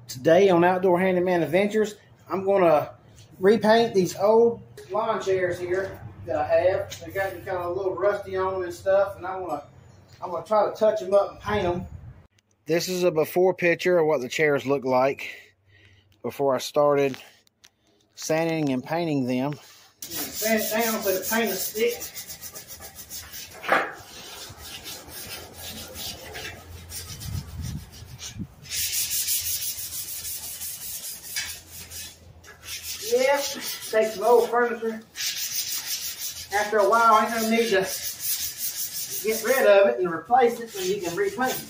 Today on Outdoor Handyman-Adventures, I'm going to repaint these old lawn chairs here that I have. They got kind of a little rusty on them and stuff, and I'm gonna try to touch them up and paint them. This is a before picture of what the chairs look like before I started sanding and painting them. Sand it down so the paint will stick. Yeah, take some old furniture. After a while, ain't no need to get rid of it and replace it when you can repaint it.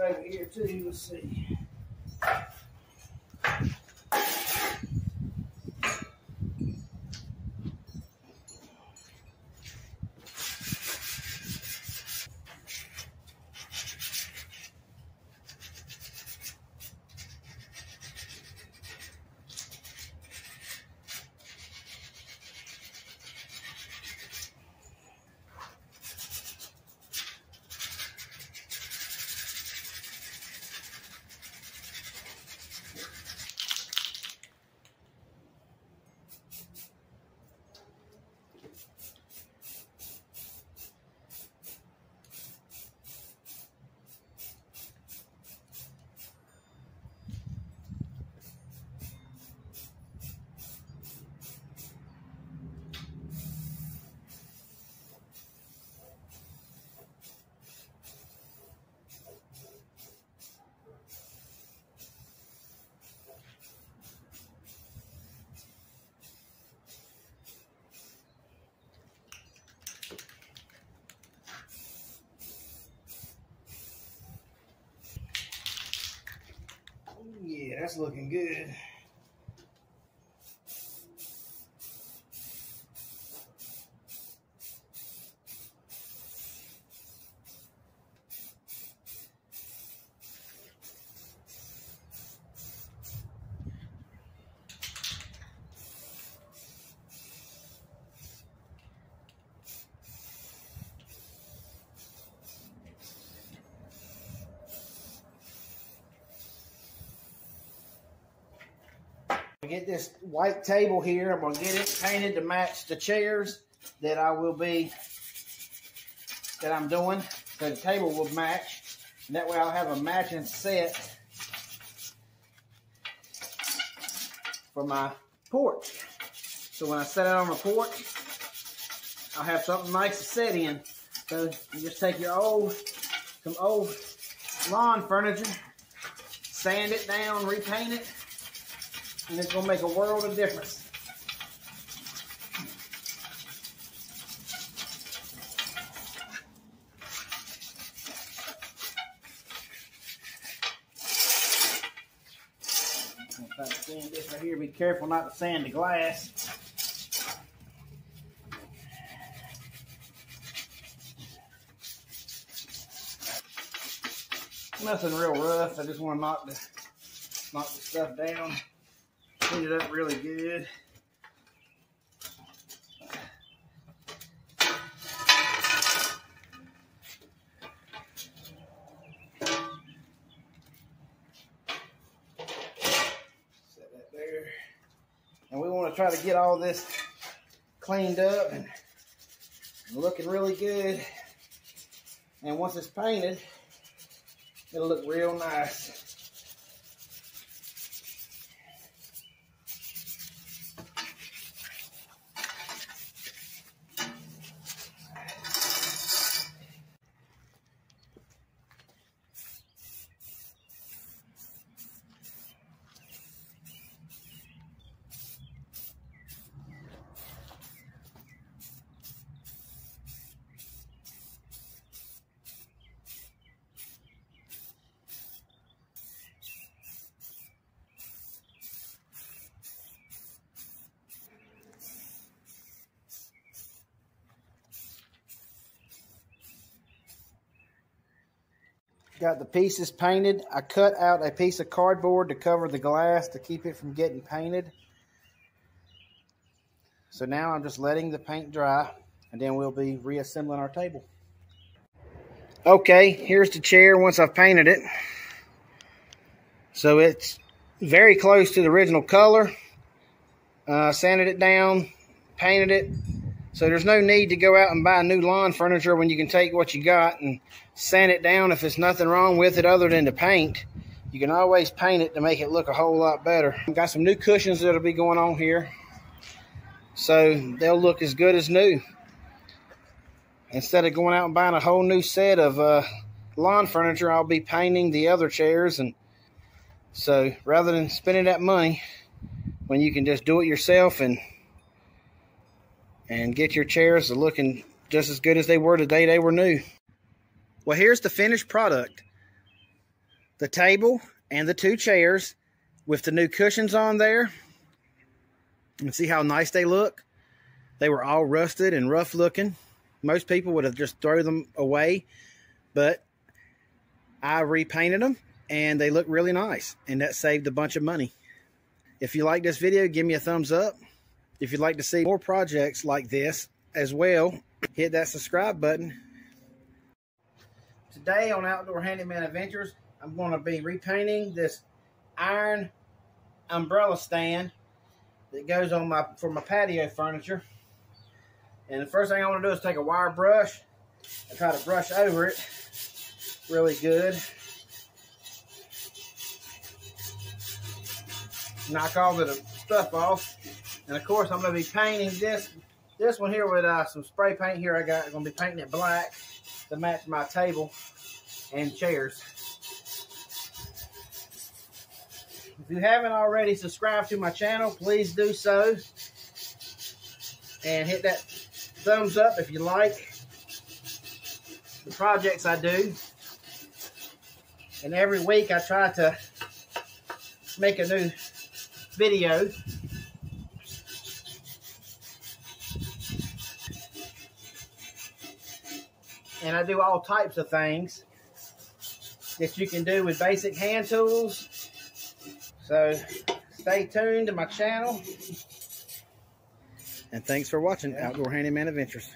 Over here too, let's see. Yeah, that's looking good. Get this white table here. I'm going to get it painted to match the chairs that I'm doing. So the table will match. And that way I'll have a matching set for my porch. So when I set it on the porch, I'll have something nice to set in. So you just take your some old lawn furniture, sand it down, repaint it, and it's going to make a world of difference. I'm going to try to sand this right here. Be careful not to sand the glass. Nothing real rough. I just want to knock the stuff down. Clean it up really good. Set that there. And we want to try to get all this cleaned up and looking really good. And once it's painted, it'll look real nice. Got the pieces painted. I cut out a piece of cardboard to cover the glass to keep it from getting painted. So now I'm just letting the paint dry, and then we'll be reassembling our table. Okay, here's the chair once I've painted it. So it's very close to the original color. Sanded it down, painted it. So there's no need to go out and buy new lawn furniture when you can take what you got and sand it down if there's nothing wrong with it other than the paint. You can always paint it to make it look a whole lot better. I've got some new cushions that'll be going on here, so they'll look as good as new. Instead of going out and buying a whole new set of lawn furniture, I'll be painting the other chairs. And so rather than spending that money, when you can just do it yourself and get your chairs looking just as good as they were the day they were new. Well, here's the finished product. The table and the two chairs with the new cushions on there. You can see how nice they look. They were all rusted and rough looking. Most people would have just thrown them away, but I repainted them and they look really nice, and that saved a bunch of money. If you like this video, give me a thumbs up. If you'd like to see more projects like this as well, hit that subscribe button. Today on Outdoor Handyman Adventures, I'm going to be repainting this iron umbrella stand that goes on for my patio furniture. And the first thing I want to do is take a wire brush and try to brush over it really good. Knock all the stuff off. And of course, I'm going to be painting this one here with some spray paint here. I'm going to be painting it black to match my table and chairs. If you haven't already subscribed to my channel, please do so. And hit that thumbs up if you like the projects I do. And every week I try to make a new video. And I do all types of things that you can do with basic hand tools. So stay tuned to my channel. And thanks for watching Outdoor Handyman Adventures.